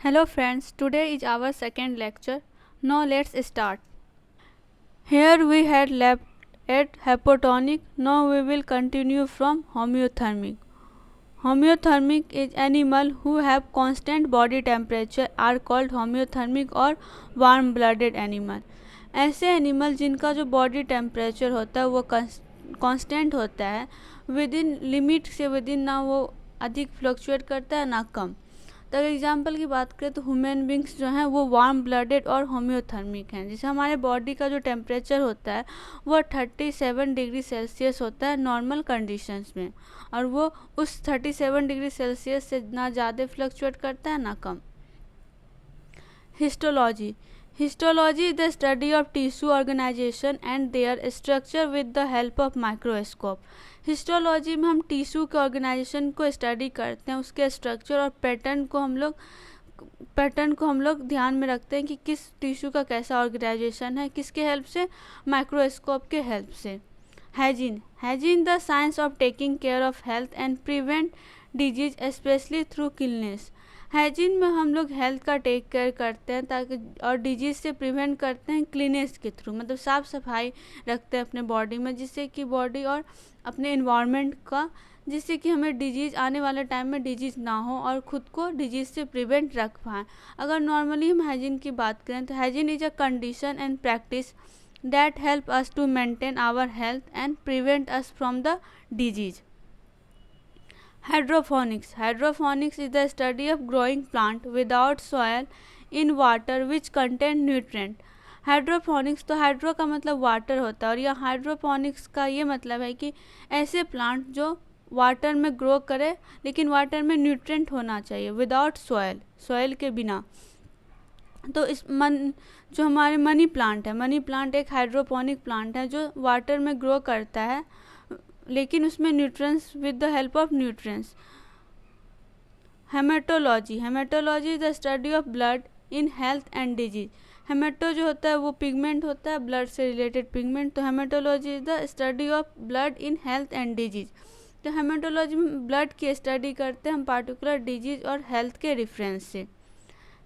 Hello friends, today is our second lecture. Now let's start. Here we had left at hypotonic, now we will continue from homeothermic. Homeothermic is animal who have constant body temperature are called homeothermic और warm blooded animal. ऐसे animal जिनका जो body temperature होता है वो constant होता है, with in limit से विद इन, ना वो अधिक फ्लक्चुएट करता है ना कम। तो अगर एग्जाम्पल की बात करें तो ह्यूमन बींग्स जो हैं वो वार्म ब्लडेड और होम्योथर्मिक हैं, जिससे हमारे बॉडी का जो टेम्परेचर होता है वो 37 डिग्री सेल्सियस होता है नॉर्मल कंडीशंस में, और वो उस 37 डिग्री सेल्सियस से ना ज़्यादा फ्लक्चुएट करता है ना कम। Histology Histology is the study of tissue organization and their structure with the help of microscope. Histology में हम टिश्यू के ऑर्गेनाइजेशन को स्टडी करते हैं, उसके स्ट्रक्चर और पैटर्न को हम लोग ध्यान में रखते हैं कि किस टिश्यू का कैसा ऑर्गेनाइजेशन है, किसके हेल्प से, माइक्रोस्कोप के हेल्प से। Hygiene the science of taking care of health and prevent disease specially through cleanness. Hygiene में हम लोग हेल्थ का टेक केयर करते हैं ताकि, और डिजीज़ से प्रिवेंट करते हैं क्लीनेस के थ्रू, मतलब साफ़ सफाई रखते हैं अपने बॉडी में, जिससे कि बॉडी और अपने इन्वायरमेंट का, जिससे कि हमें डिजीज़ आने वाले टाइम में डिजीज़ ना हो और ख़ुद को डिजीज़ से प्रिवेंट रख पाएँ। अगर नॉर्मली हम हाइजीन की बात करें तो hygiene is a condition and practice that help us to maintain our health and prevent us from the disease. Hydroponics is the study of growing plant without soil in water which contain nutrient. Hydroponics, तो hydro का मतलब water होता है, और यह hydroponics का ये मतलब है कि ऐसे प्लांट जो वाटर में ग्रो करे लेकिन वाटर में न्यूट्रेंट होना चाहिए, विदाउट सॉयल के बिना। तो जो हमारे मनी प्लांट एक हाइड्रोपोनिक प्लांट है जो वाटर में ग्रो करता है लेकिन उसमें nutrients, with the help of nutrients. Haematology is the study of blood in health and disease. Haemato जो होता है वो पिगमेंट होता है, ब्लड से रिलेटेड पिगमेंट, तो haematology is the study of blood in health and disease. तो haematology में ब्लड की स्टडी करते हैं हम पार्टिकुलर डिजीज और हेल्थ के रेफरेंस से।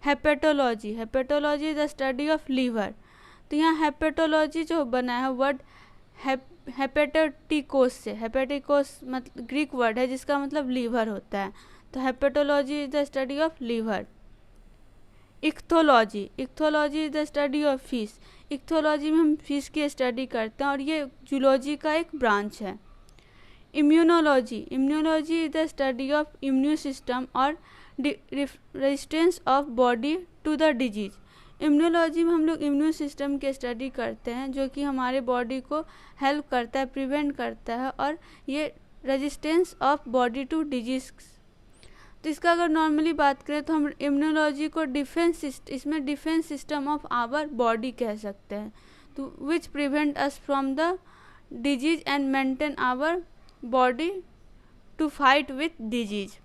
Hepatology is the study of liver. तो यहाँ हेपेटोलॉजी जो बना है वर्ड हेपेटिकोस से, हेपेटिकोस मतलब ग्रीक वर्ड है जिसका मतलब लीवर होता है, तो hepatology is the study of liver. Ichthyology is the study of fish. Ichthyology में हम फिश की स्टडी करते हैं और ये जूलॉजी का एक ब्रांच है। Immunology is the study of immune system और resistance of body to the disease. Immunology में हम लोग इम्यून सिस्टम की स्टडी करते हैं जो कि हमारे बॉडी को हेल्प करता है, प्रिवेंट करता है, और ये resistance of body to disease. तो इसका अगर नॉर्मली बात करें तो हम इम्यूनोलॉजी को इसमें defence system of our body कह सकते हैं, तो which prevent us from the disease and maintain our body to fight with disease.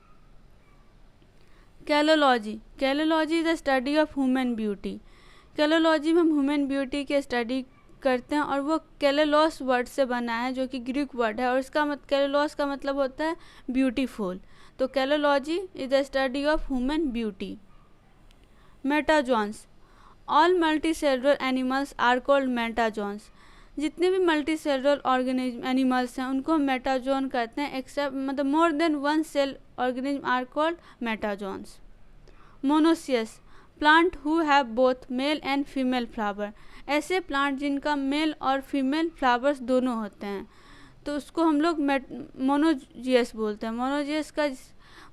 Calology is the study of human beauty. Calology में हम ह्यूमन ब्यूटी की स्टडी करते हैं और वो कैलोलॉस वर्ड से बना है जो कि ग्रीक वर्ड है, और इसका कैलोलॉस का मतलब होता है ब्यूटीफुल। तो calology is the study of human beauty. Metazoans all multicellular animals are called metazoans. जितने भी मल्टीसेलुलर ऑर्गेनिज्म एनिमल्स हैं उनको हम मेटाजोन कहते हैं, एक्सेप्ट मतलब more than one cell organism are called metazoans. Monoecious plant who have both male and female flower. ऐसे plant जिनका मेल और फीमेल फ्लावर्स दोनों होते हैं तो उसको हम लोग मोनोजियस बोलते हैं। मोनोजियस का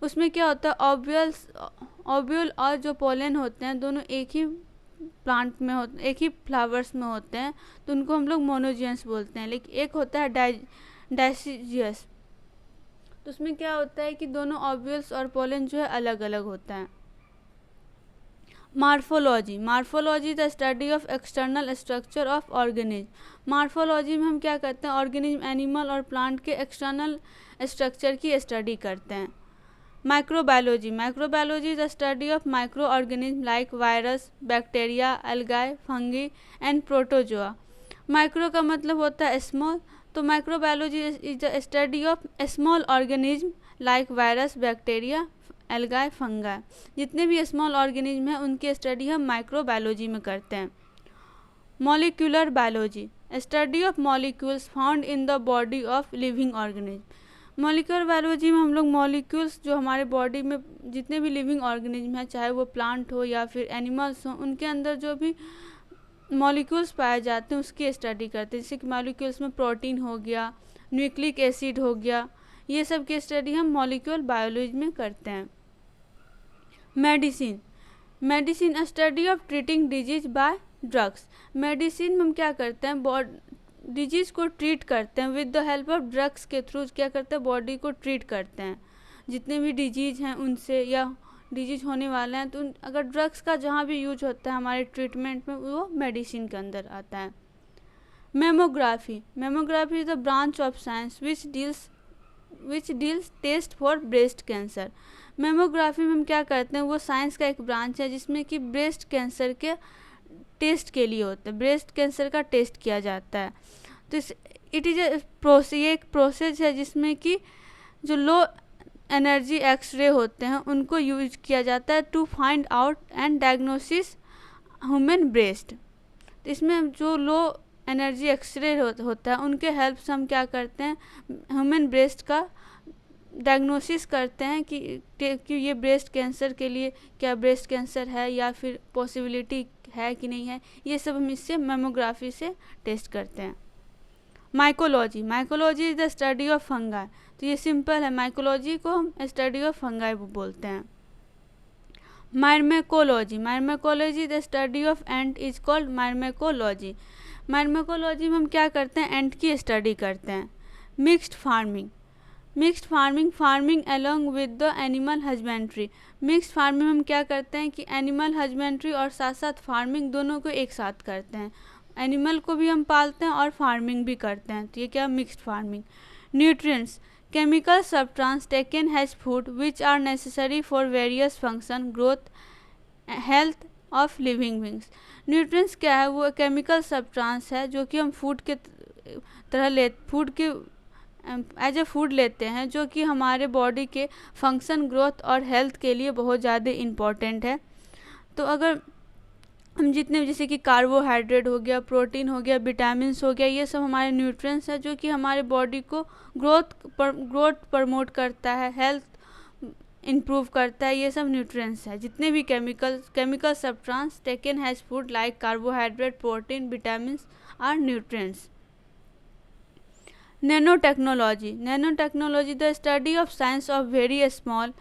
उसमें क्या होता है, ओव्यूल और जो पोलन होते हैं दोनों एक ही प्लांट में होते, एक ही फ्लावर्स में होते हैं, तो उनको हम लोग मोनोजियस बोलते हैं। लेकिन एक होता है डायसिजियस, तो उसमें क्या होता है कि दोनों ओव्यूल्स और पोलन जो है अलग अलग होता है। Morphology the study of external structure of organism. Morphology में हम क्या करते हैं, ऑर्गेनिज्म, एनिमल और प्लांट के एक्सटर्नल स्ट्रक्चर की स्टडी करते हैं। Microbiology the study of micro organism like virus, bacteria, algae, fungi and protozoa. Micro का मतलब होता है स्मॉल, तो microbiology is the study of small organism like virus, bacteria algae, fungi, जितने भी स्मॉल ऑर्गेनिज्म हैं उनकी स्टडी हम माइक्रोबायोलॉजी में करते हैं। Molecular biology, study of molecules found in the body of living organism. Molecular biology में हम लोग मॉलिक्यूल्स जो हमारे बॉडी में जितने भी लिविंग ऑर्गेनिज्म हैं, चाहे वो प्लांट हो या फिर एनिमल्स हो, उनके अंदर जो भी मॉलिक्यूल्स पाए जाते हैं उसकी स्टडी करते हैं। जैसे कि मॉलिक्यूल्स में प्रोटीन हो गया, न्यूक्लिक एसिड हो गया, ये सब की स्टडी हम मॉलिक्यूलर बायोलॉजी में करते हैं। Medicine, medicine study of treating disease bye drugs. Medicine में हम क्या करते हैं, डिजीज़ को ट्रीट करते हैं with the help of drugs के थ्रू क्या करते हैं, बॉडी को ट्रीट करते हैं। जितने भी डिजीज़ हैं उनसे या डिजीज होने वाले हैं तो अगर ड्रग्स का जहाँ भी यूज होता है हमारे ट्रीटमेंट में, वो मेडिसिन के अंदर आता है। Mammography, mammography is the branch of science which deals test for breast cancer. Mammography में हम क्या करते हैं, वो साइंस का एक ब्रांच है जिसमें कि ब्रेस्ट कैंसर के टेस्ट के लिए होता है, ब्रेस्ट कैंसर का टेस्ट किया जाता है। तो इट इज़ ए प्रोसेस, ये एक प्रोसेस है जिसमें कि जो लो एनर्जी एक्सरे होते हैं उनको यूज किया जाता है to find out and diagnosis human breast. तो इसमें जो लो एनर्जी एक्सरे होता है उनके हेल्प से हम क्या करते हैं, ह्यूमन ब्रेस्ट का डायग्नोसिस करते हैं कि ये ब्रेस्ट कैंसर के लिए क्या ब्रेस्ट कैंसर है या फिर पॉसिबिलिटी है कि नहीं है, ये सब हम इससे मेमोग्राफी से टेस्ट करते हैं। Mycology, mycology is the study of fungi. तो ये सिंपल है, माइकोलॉजी को हम स्टडी ऑफ फंगाई बोलते हैं। Myrmecology, myrmecology the study of ant is called myrmecology. Myrmecology में हम क्या करते हैं, एंट की स्टडी करते हैं। Mixed farming, mixed farming, farming along with the animal husbandry. Mixed farming में हम क्या करते हैं कि एनिमल हस्बेंड्री और साथ साथ फार्मिंग दोनों को एक साथ करते हैं। एनिमल को भी हम पालते हैं और फार्मिंग भी करते हैं, तो ये क्या mixed farming. Nutrients, chemical substance taken as food which are necessary for various function, growth, health of living beings। Nutrients क्या है, वो केमिकल सब्सटेंस है जो कि हम फूड के तरह फूड के एज ए फूड लेते हैं, जो कि हमारे बॉडी के फंक्शन, ग्रोथ और हेल्थ के लिए बहुत ज़्यादा इम्पॉर्टेंट है। तो अगर हम जितने जैसे कि कार्बोहाइड्रेट हो गया, प्रोटीन हो गया, विटामिन्स हो गया, ये सब हमारे न्यूट्रिएंट्स हैं जो कि हमारे बॉडी को ग्रोथ प्रमोट करता है, हेल्थ इम्प्रूव करता है, ये सब न्यूट्रिएंट्स है। जितने भी chemical substance taken has food like carbohydrate, protein, vitamins are nutrients. Nano technology, nano technology the study of science of very small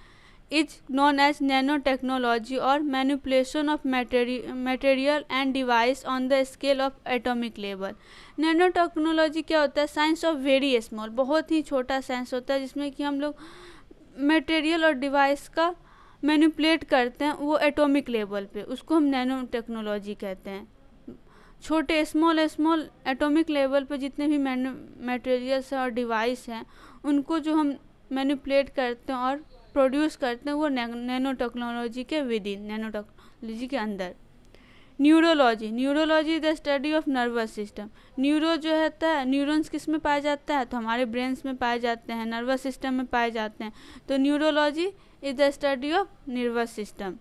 is known as nanotechnology or manipulation of material and device on the scale of atomic level। Nanotechnology क्या होता है, science of very small, बहुत ही छोटा science होता है जिसमें कि हम लोग मटेरियल और डिवाइस का मैनिपुलेट करते हैं वो एटॉमिक लेवल पे, उसको हम नैनो टेक्नोलॉजी कहते हैं। छोटे स्मॉल एटॉमिक लेवल पे जितने भी मटेरियल्स और डिवाइस हैं उनको जो हम मैनिपुलेट करते हैं और प्रोड्यूस करते हैं वो नैनो टेक्नोलॉजी के विदिन, नैनो टेक्नोलॉजी के अंदर। Neurology, neurology the study of nervous system. Neuro जो होता है, न्यूरॉन्स किस में पाए जाता है, तो हमारे ब्रेन्स में पाए जाते हैं, नर्वस सिस्टम में पाए जाते हैं। तो neurology is the study of nervous system.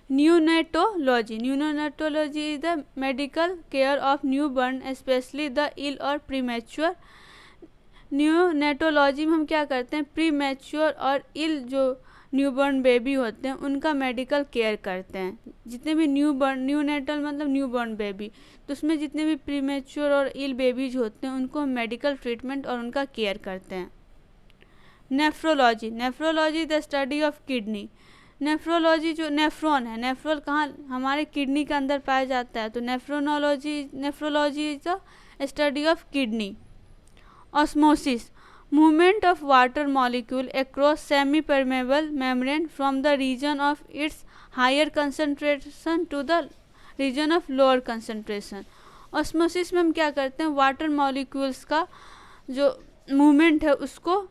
Neonatology, neonatology is the medical care of newborn specially the ill or premature. न्यूनेटोलॉजी में हम क्या करते हैं, प्री मैच्योर और इल जो न्यूबॉर्न बेबी होते हैं उनका मेडिकल केयर करते हैं। जितने भी न्यूनेटल मतलब न्यूबॉर्न बेबी, तो उसमें जितने भी प्री मैच्योर और इल बेबीज होते हैं उनको हम मेडिकल ट्रीटमेंट और उनका केयर करते हैं। Nephrology, nephrology the study of kidney. Nephrology जो नेफ्रॉन है, नेफ्रॉन कहाँ हमारे किडनी के अंदर पाया जाता है, तो nephrology is the study of kidney. Osmosis, movement of water molecule across semi-permeable membrane from the region of its higher concentration to the region of lower concentration। Osmosis में हम क्या करते हैं, वाटर मॉलिक्यूल्स का जो मूवमेंट है उसको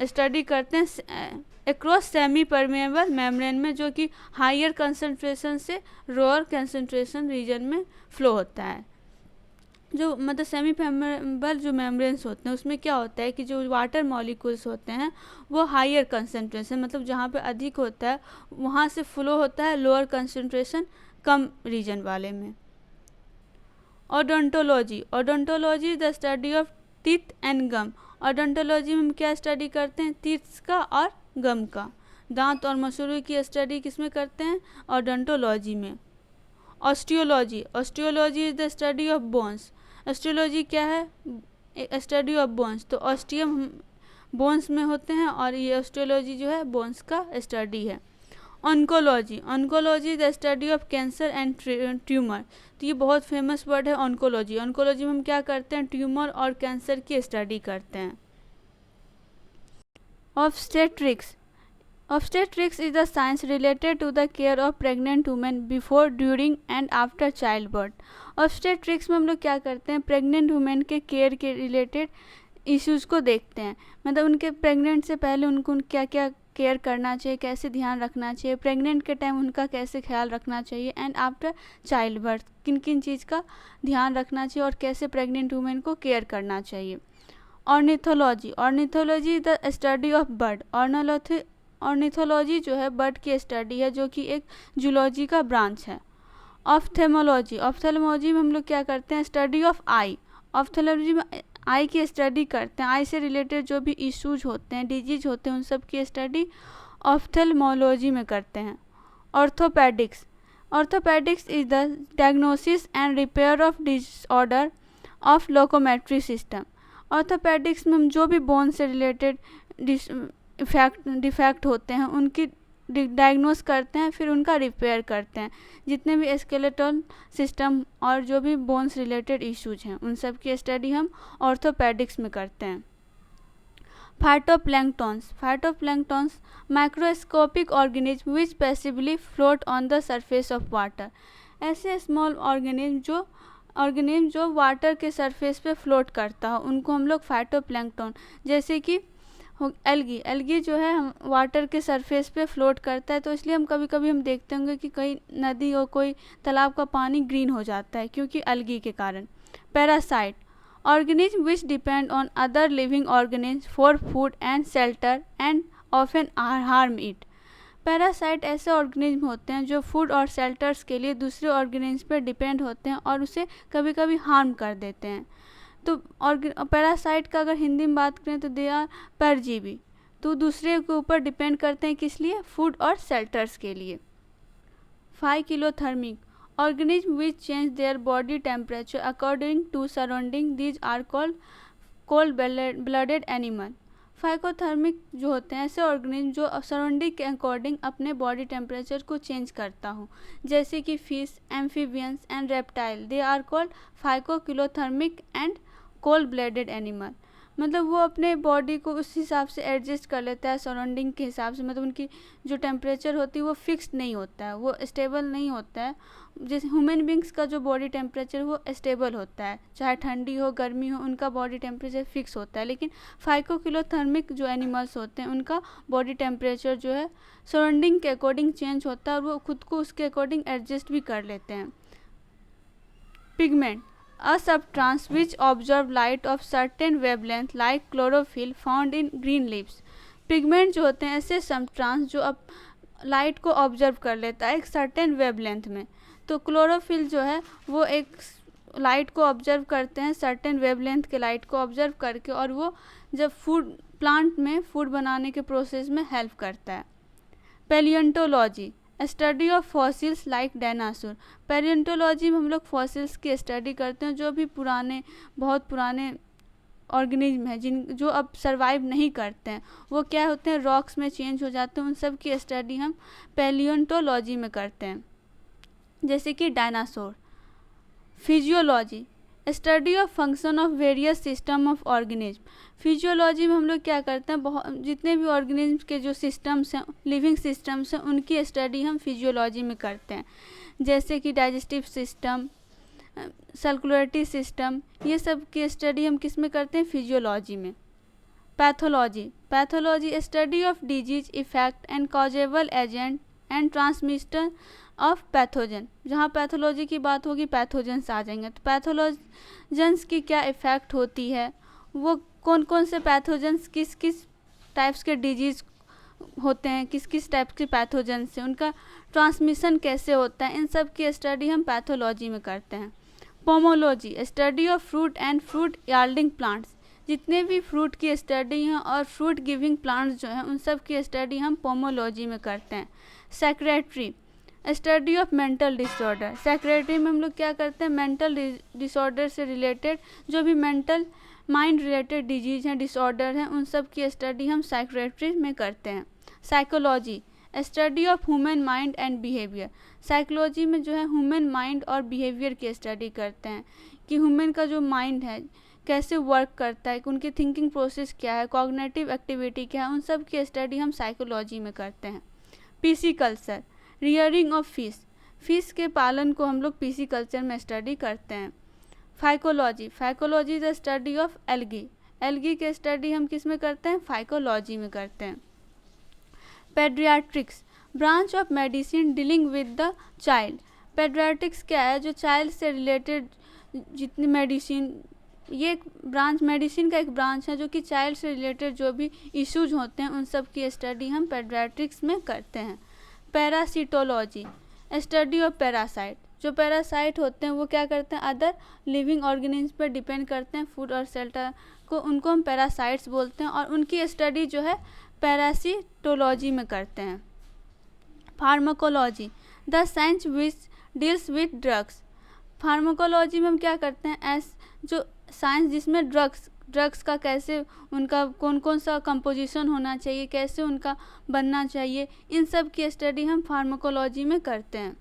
study करते हैं अक्रॉस सेमी परमेबल मेम्ब्रेन में, जो कि हायर कंसंट्रेशन से लोअर कंसंट्रेशन रीजन में फ्लो होता है। जो मतलब सेमी परमेबल जो मेम्ब्रेन्स होते हैं उसमें क्या होता है कि जो वाटर मॉलिक्यूल्स होते हैं वो हायर कंसनट्रेशन, मतलब जहाँ पे अधिक होता है वहाँ से फ्लो होता है लोअर कंसनट्रेशन कम रीजन वाले में। Odontology, odontology the study of teeth and gum. Odontology में हम क्या स्टडी करते हैं? टीथ्स का और गम का, दांत और मसूड़ों की स्टडी किसमें करते हैं? ओडोंटोलॉजी में। Osteology, osteology is the study of bones. Osteology क्या है? Study of bones. तो ऑस्टियम बोन्स में होते हैं और ये ऑस्टियोलॉजी जो है बोन्स का स्टडी है। Oncology, oncology the study of cancer and tumour. तो ये बहुत फेमस वर्ड है ऑन्कोलॉजी। ऑन्कोलॉजी में हम क्या करते हैं? ट्यूमर और कैंसर की स्टडी करते हैं। Obstetrics, Obstetrics is the science related to the care of pregnant women before, during and after childbirth. Obstetrics में हम लोग क्या करते हैं? प्रेग्नेंट वुमेन के केयर के रिलेटेड इश्यूज़ को देखते हैं, मतलब उनके प्रेग्नेंट से पहले उनको क्या क्या केयर करना चाहिए, कैसे ध्यान रखना चाहिए, प्रेग्नेंट के टाइम उनका कैसे ख्याल रखना चाहिए, एंड आफ्टर चाइल्ड बर्थ किन किन चीज़ का ध्यान रखना चाहिए और कैसे प्रेग्नेंट वुमेन को केयर करना चाहिए। Ornithology, ornithology the study of bird. Ornithology जो है बर्ड की स्टडी है, जो कि एक जूलॉजी का ब्रांच है। ऑफ्थेमोलॉजी, ऑफ्थेल्मोलॉजी में हम लोग क्या करते हैं? स्टडी ऑफ आई। ऑफ्थेलॉजी में आई की स्टडी करते हैं, आई से रिलेटेड जो भी इश्यूज होते हैं, डिजीज होते हैं, उन सब की स्टडी ऑफ्थेल्मोलॉजी में करते हैं। Orthopaedics, orthopaedics is the diagnosis and repair of disorder of locomotory system. Orthopaedics में हम जो भी बोन से रिलेटेड डिफेक्ट होते हैं उनकी डायग्नोस करते हैं, फिर उनका रिपेयर करते हैं। जितने भी स्केलेटल सिस्टम और जो भी बोन्स रिलेटेड इश्यूज हैं उन सब की स्टडी हम ऑर्थोपेडिक्स में करते हैं। Phytoplanktons, phytoplanktons microscopic organism which passively float on the surface of water. ऐसे स्मॉल ऑर्गेनिज्म जो वाटर के सरफेस पे फ्लोट करता हो उनको हम लोग फाइटोप्लैंक्टन, जैसे कि एल्गी, एल्गी जो है हम वाटर के सरफेस पे फ्लोट करता है, तो इसलिए हम कभी कभी हम देखते होंगे कि कई नदी और कोई तालाब का पानी ग्रीन हो जाता है क्योंकि एल्गी के कारण। Parasite, organism which depend on other living organism for food and shelter and often harm it. Parasite ऐसे ऑर्गेनिज्म होते हैं जो फूड और शेल्टर्स के लिए दूसरे ऑर्गेनिज्म पर डिपेंड होते हैं और उसे कभी कभी हार्म कर देते हैं। तो पैरासाइट का अगर हिंदी में बात करें तो दे आर परजीवी, तो दूसरे के ऊपर डिपेंड करते हैं, किस लिए? फूड और शेल्टर्स के लिए। Poikilothermic, organism which change their body temperature according to surrounding, these are called cold blooded animal. Poikilothermic जो होते हैं ऐसे ऑर्गेनिज्म जो सराउंडिंग के अकॉर्डिंग अपने बॉडी टेम्परेचर को चेंज करता हो, जैसे कि fish, amphibians and reptile, they are called poikilothermic and cold blooded animal. मतलब वो अपने बॉडी को उस हिसाब से एडजस्ट कर लेता है सराउंडिंग के हिसाब से, मतलब उनकी जो टेम्परेचर होती है वो फिक्स्ड नहीं होता है, वो स्टेबल नहीं होता है। जैसे ह्यूमन बींग्स का जो बॉडी टेम्परेचर वो स्टेबल होता है, चाहे ठंडी हो गर्मी हो उनका बॉडी टेम्परेचर फिक्स होता है, लेकिन फाइकोकिलोथर्मिक जो एनिमल्स होते हैं उनका बॉडी टेम्परेचर जो है सराउंडिंग के अकॉर्डिंग चेंज होता है और वो खुद को उसके अकॉर्डिंग एडजस्ट भी कर लेते हैं। Pigment, a substance which observe light of certain wavelength like chlorophyll found in green leaves। Pigment जो होते हैं ऐसे सब्सटेंस जो अब लाइट को ऑब्जर्व कर लेता है एक सर्टेन वेवलेंथ में। तो क्लोरोफिल जो है वो एक लाइट को ऑब्जर्व करते हैं, सर्टेन वेवलेंथ के लाइट को ऑब्जर्व करके, और वो जब फूड प्लांट में फूड बनाने के प्रोसेस में हेल्प करता है। Palaeontology, study of fossils like dinosaur. Palaeontology में हम लोग फॉसिल्स की स्टडी करते हैं, जो भी बहुत पुराने ऑर्गेनिज्म हैं जो अब सर्वाइव नहीं करते हैं, वो क्या होते हैं रॉक्स में चेंज हो जाते हैं, उन सब की स्टडी हम पैलियोंटोलॉजी में करते हैं, जैसे कि dinosaur. Physiology, study of function of various system of organism. Physiology में हम लोग क्या करते हैं जितने भी ऑर्गेनिज्म के जो सिस्टम्स हैं, लिविंग सिस्टम्स हैं, उनकी स्टडी हम फिजियोलॉजी में करते हैं, जैसे कि डाइजेस्टिव सिस्टम, सर्कुलेटरी सिस्टम, ये सब की स्टडी हम किस में करते हैं? फिजियोलॉजी में। Pathology, pathology study of disease effect and causable agent and transmission of pathogen. जहाँ पैथोलॉजी की बात होगी पैथोजेंस आ जाएंगे। तो पैथोलॉजेंस की क्या इफ़ेक्ट होती है, वो कौन कौन से पैथोजेंस किस किस टाइप्स के डिजीज़ होते हैं, किस किस टाइप के पैथोजन से, उनका ट्रांसमिशन कैसे होता है, इन सब की स्टडी हम पैथोलॉजी में करते हैं। Pomology, study of fruit and fruit yielding plants. जितने भी फ्रूट की स्टडी हैं और फ्रूट गिविंग प्लांट्स जो हैं उन सब की स्टडी हम पोमोलॉजी में करते हैं। Secretary, study of mental disorder. Secretary में हम लोग क्या करते हैं, मेंटल डिसऑर्डर से रिलेटेड जो भी मेंटल माइंड रिलेटेड डिजीज हैं, डिसऑर्डर हैं, उन सब की स्टडी हम साइकेट्री में करते हैं। Psychology, study of human mind and behaviour. Psychology में जो है ह्यूमन माइंड और बिहेवियर की स्टडी करते हैं कि ह्यूमन का जो माइंड है कैसे वर्क करता है, कि उनकी थिंकिंग प्रोसेस क्या है, कॉग्निटिव एक्टिविटी क्या है, उन सब की स्टडी हम साइकोलॉजी में करते हैं। पिसिकल्चर, रियरिंग ऑफ फिश के पालन को हम लोग पिसिकल्चर में स्टडी करते हैं। Phycology, phycology the study of algae. Algae के स्टडी हम किस में करते हैं, फाइकोलॉजी में करते हैं। Paediatrics, branch of medicine dealing with the child. Paediatrics क्या है, जो चाइल्ड से रिलेटेड जितनी मेडिसिन, ये एक ब्रांच, मेडिसिन का एक ब्रांच है जो कि चाइल्ड से रिलेटेड जो भी इश्यूज होते हैं उन सब की स्टडी हम पेडियाट्रिक्स में करते हैं। Parasitology, study of parasite. जो पैरासाइट होते हैं वो क्या करते हैं, अदर लिविंग ऑर्गेनिज्म पर डिपेंड करते हैं फूड और शेल्टर को, उनको हम पैरासाइट्स बोलते हैं और उनकी स्टडी जो है पैरासिटोलॉजी में करते हैं। Pharmacology, the science which deals with drugs. Pharmacology में हम क्या करते हैं, जो साइंस जिसमें ड्रग्स का कैसे, उनका कौन कौन सा कंपोजिशन होना चाहिए, कैसे उनका बनना चाहिए, इन सब की स्टडी हम फार्माकोलॉजी में करते हैं।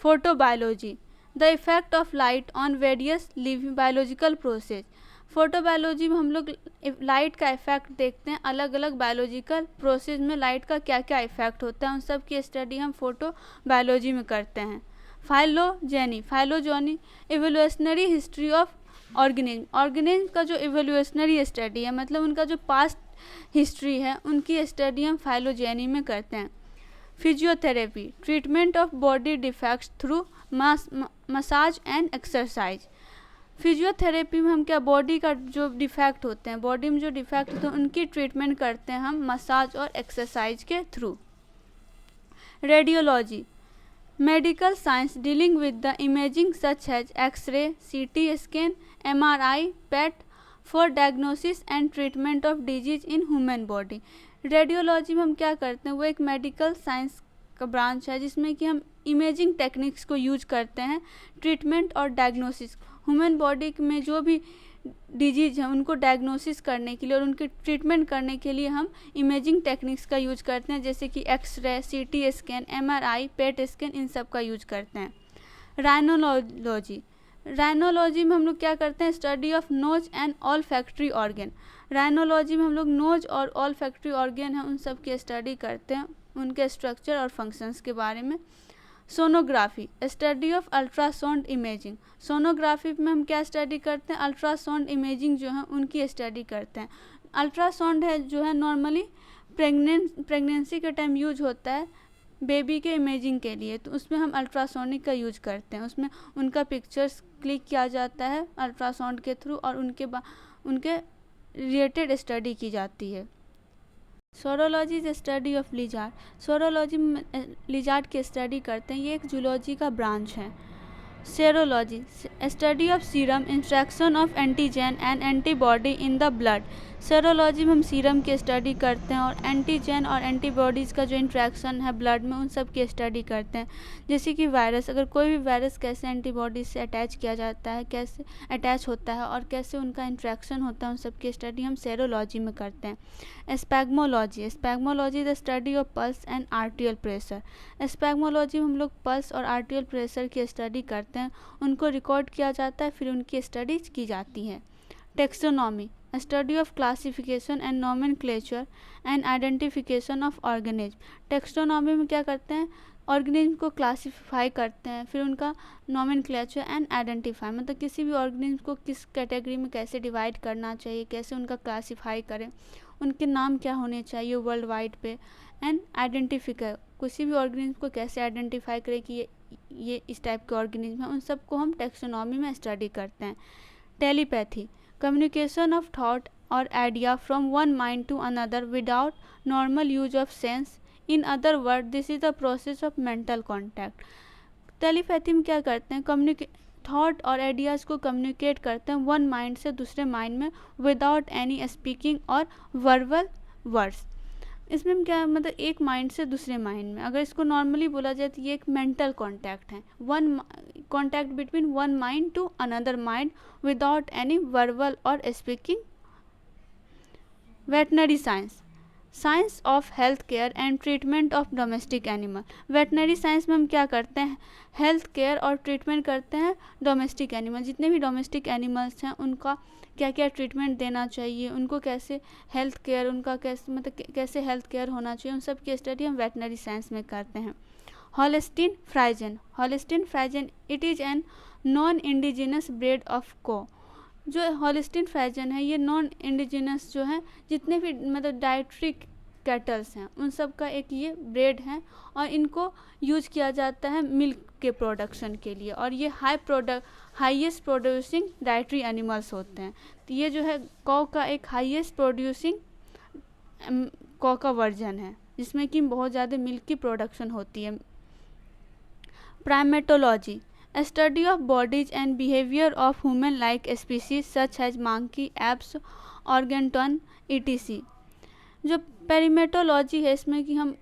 Photobiology, the effect of light on various living biological process. Photobiology में हम लोग लाइट का इफेक्ट देखते हैं, अलग अलग बायोलॉजिकल प्रोसेस में लाइट का क्या क्या इफेक्ट होता है, उन सब की स्टडी हम फोटोबायोलॉजी में करते हैं। Phylogeny, evolutionary history of organism का जो इवोल्यूशनरी स्टडी है, मतलब उनका जो पास्ट हिस्ट्री है, उनकी स्टडी हम फाइलोजेनी में करते हैं। Physiotherapy, treatment of body defects through massage and exercise. Physiotherapy में हम क्या, बॉडी का जो डिफेक्ट होते हैं, बॉडी में जो डिफेक्ट होते हैं उनकी ट्रीटमेंट करते हैं हम मसाज और एक्सरसाइज के through. Radiology, medical science dealing with the imaging such as X ray, CT scan, MRI, PET for diagnosis and treatment of disease in human body. Radiology में हम क्या करते हैं, वो एक मेडिकल साइंस का ब्रांच है जिसमें कि हम इमेजिंग टेक्निक्स को यूज करते हैं ट्रीटमेंट और डायग्नोसिस, ह्यूमन बॉडी में जो भी डिजीज है उनको डायग्नोसिस करने के लिए और उनके ट्रीटमेंट करने के लिए हम इमेजिंग टेक्निक्स का यूज करते हैं, जैसे कि X ray, CT scan, MRI, PET scan, इन सब का यूज करते हैं। राइनोलॉजी में हम लोग क्या करते हैं, study of nose and all factory organ. Rhinology में हम लोग नोज और ऑल फैक्ट्री ऑर्गन हैं उन सब की स्टडी करते हैं, उनके स्ट्रक्चर और फंक्शंस के बारे में। Sonography, study of ultrasound imaging. Sonography में हम क्या स्टडी करते हैं, अल्ट्रासाउंड इमेजिंग जो है उनकी स्टडी करते हैं। अल्ट्रासाउंड है जो है नॉर्मली प्रेगनेंसी के टाइम यूज होता है बेबी के इमेजिंग के लिए, तो उसमें हम अल्ट्रासोनिक का यूज करते हैं, उसमें उनका पिक्चर्स क्लिक किया जाता है अल्ट्रासाउंड के थ्रू और उनके रिलेटेड स्टडी की जाती है। Saurology is study of lizard. Saurology में लिजार्ड की स्टडी करते हैं, ये एक जूलॉजी का ब्रांच है। Serology, study of serum, interaction of antigen and antibody in the blood. Serology में हम सीरम की स्टडी करते हैं और एंटीजन और एंटीबॉडीज़ का जो इंट्रैक्शन है ब्लड में उन सब की स्टडी करते हैं, जैसे कि वायरस, अगर कोई भी वायरस कैसे एंटीबॉडीज से अटैच किया जाता है, कैसे अटैच होता है और कैसे उनका इंट्रैक्शन होता है, उन सब की स्टडी हम सेरोलॉजी में करते हैं। Sphygmology, sphygmology the study of pulse and arterial pressure. Sphygmology में हम लोग पल्स और आर्टियल प्रेशर की स्टडी करते हैं, उनको रिकॉर्ड किया जाता है, फिर उनकी स्टडीज की जाती है। Taxonomy, study of classification and nomenclature and identification of organism. Taxonomy में क्या करते हैं, ऑर्गेनिज्म को क्लासिफाई करते हैं, फिर उनका नोमेनक्लेचर एंड आइडेंटिफाई, मतलब किसी भी ऑर्गेनिज्म को किस कैटेगरी में कैसे डिवाइड करना चाहिए, कैसे उनका क्लासिफाई करें, उनके नाम क्या होने चाहिए वर्ल्ड वाइड पे, एंड किसी भी ऑर्गेनिज्म को कैसे आइडेंटिफाई करें कि ये इस टाइप के ऑर्गेनिज्म है, उन सबको हम टेक्सोनॉमी में स्टडी करते हैं। टेलीपैथी, कम्युनिकेशन ऑफ थॉट और idea from one mind to another without normal use of sense, in other word this is the process of mental contact. Telepathy में क्या करते हैं, थॉट और आइडियाज़ को कम्युनिकेट करते हैं वन माइंड से दूसरे माइंड में विदाउट एनी स्पीकिंग और वर्बल वर्ड्स। इसमें हम क्या मतलब एक माइंड से दूसरे माइंड में, अगर इसको नॉर्मली बोला जाए तो ये एक मेंटल कॉन्टैक्ट है, one contact between one mind to another mind without any verbal or speaking. Veterinary science, science of health care and treatment of domestic animal. Veterinary science में हम क्या करते हैं, हेल्थ केयर और ट्रीटमेंट करते हैं domestic animal. जितने भी डोमेस्टिक एनिमल्स हैं उनका क्या क्या ट्रीटमेंट देना चाहिए, उनको कैसे हेल्थ केयर, उनका कैसे मतलब कैसे हेल्थ केयर होना चाहिए, उन सब की स्टडी हम वेटनरी साइंस में करते हैं। Holstein Friesian, Holstein Friesian it is an non indigenous breed of cow. जो हॉलस्टीन फ्राइजन है ये नॉन इंडिजिनस जो है जितने भी मतलब डाइट्री कैटल्स हैं उन सब का एक ये ब्रीड है और इनको यूज किया जाता है मिल्क के प्रोडक्शन के लिए, और ये हाईएस्ट प्रोड्यूसिंग डाइट्री एनिमल्स होते हैं। तो ये जो है कौ का एक हाईएस्ट प्रोड्यूसिंग कौ का वर्जन है जिसमें कि बहुत ज़्यादा मिल्क की प्रोडक्शन होती है। Primatology, a study of bodies and behavior of human-like species such as monkey, apes, organton, etc. जो पेरिमेटोलॉजी है इसमें कि हम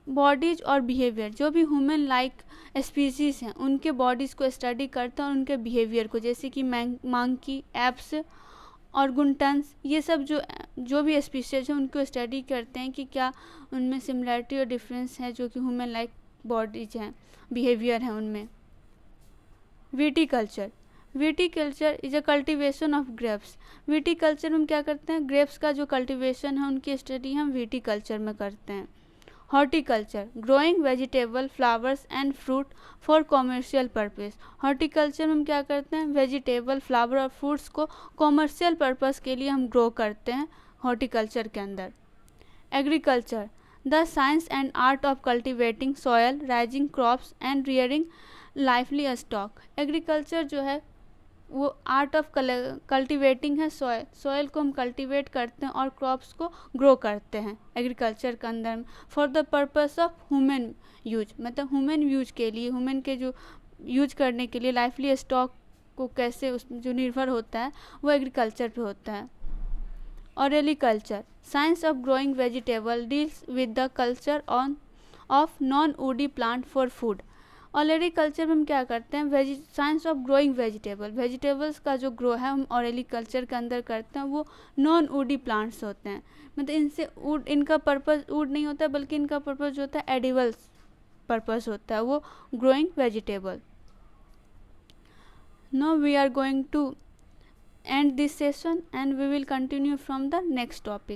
बॉडीज और बिहेवियर जो भी ह्यूमन लाइक स्पीसीज हैं उनके बॉडीज़ को स्टडी करते हैं और उनके बिहेवियर को, जैसे कि मंकी, एप्स, ऑर्गुनटन्स, ये सब जो भी स्पीसीज हैं उनको स्टडी करते हैं कि क्या उनमें सिमिलरिटी और डिफरेंस है जो कि ह्यूमन लाइक बॉडीज हैं, बिहेवियर हैं उनमें। Viticulture, viticulture is a cultivation of grapes. Viticulture में हम क्या करते हैं, ग्रेप्स का जो कल्टीवेशन है उनकी स्टडी हम विटीकल्चर में करते हैं। Horticulture, growing vegetable, flowers and fruit for commercial purpose. Horticulture में हम क्या करते हैं, वेजिटेबल, फ्लावर और फ्रूट्स को कॉमर्शियल पर्पस के लिए हम ग्रो करते हैं हॉर्टिकल्चर के अंदर। Agriculture, the science and art of cultivating soil, raising crops and rearing livestock. Agriculture जो है वो आर्ट ऑफ कल्टिवेटिंग है, सॉयल को हम कल्टिवेट करते हैं और क्रॉप्स को ग्रो करते हैं एग्रीकल्चर के अंदर for the purpose of human use, मतलब ह्यूमन यूज के लिए, ह्यूमन के जो यूज करने के लिए लाइफली स्टॉक को कैसे उस जो निर्भर होता है वो एग्रीकल्चर पे होता है। Olericulture, science of growing vegetable, deals with the culture of non woody plant for food. Olericulture में हम क्या करते हैं, साइंस ऑफ ग्रोइंग वेजिटेबल्स का जो ग्रो है हम ऑरेलिकल्चर के अंदर करते हैं, वो नॉन वुडी प्लांट्स होते हैं, मतलब इनसे वुड, इनका पर्पस वुड नहीं होता है बल्कि इनका पर्पस जो होता है एडिबल्स पर्पस होता है, वो growing vegetable. Now we are going to end this session and we will continue from the next topic.